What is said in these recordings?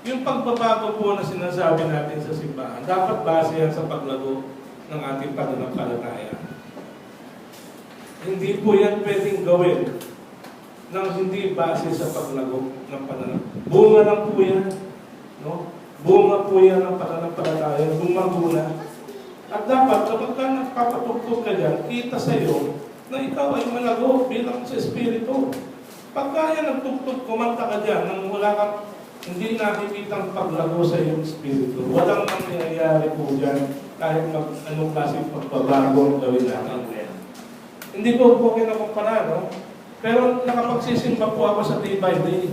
Yung pagbabago po na sinasabi natin sa simbahan, dapat base yan sa paglago ng ating pananampalataya. Hindi po yan pwedeng gawin nang hindi base sa paglago ng pananampalataya. Bunga lang po yan. No? Bunga po yan ng pananampalataya, bumago na. At dapat, kapag ka nagpapatugtog ka dyan, kita sa iyo na ikaw ay malago bilang sa Espiritu. Pagka yan nagtugtog, kumanta ka dyan, nang wala kang hindi nakikitang paglago sa iyong Espiritu. Walang mangyayari po dyan kahit anong klaseng pagbabago ang gawin natin. Hindi ko po kinakumpara, no? Pero nakapagsisimba po ako sa day by day.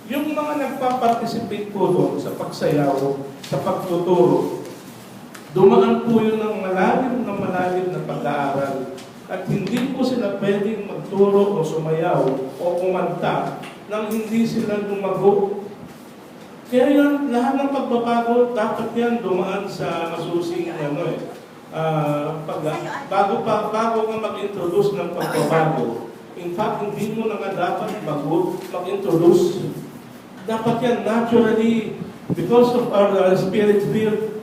Yung mga nagpa-participate po doon sa pagsayaw, sa pagtuturo, dumaan po yun ng malalim na pag-aaral. At hindi po sila pwedeng magturo o sumayaw o kumanta nang hindi sila lumago. Kaya yan, lahat ng pagbabago, dapat yan dumaan sa masusing bago ka mag-introduce ng pagbabago. In fact, hindi mo na nga dapat mag-introduce. Dapat yan naturally, because of our spirit-filled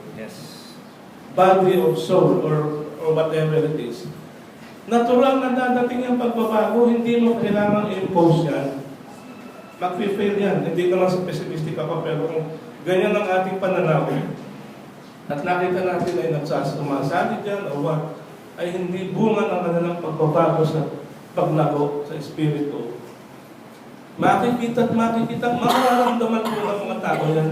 body or soul or whatever it is. Natural na dadating ang pagbabago, hindi mo kailangan i-impose yan. Mag-fail yan. Hindi naman sa pessimistic ako, pero kung ganyan ang ating pananaw, at nakita natin ay nagsasamasali dyan o what, ay hindi bunga ng kanilang pagbabago sa paglago sa Espiritu. Makikita at mararamdaman po ng mga tao yan.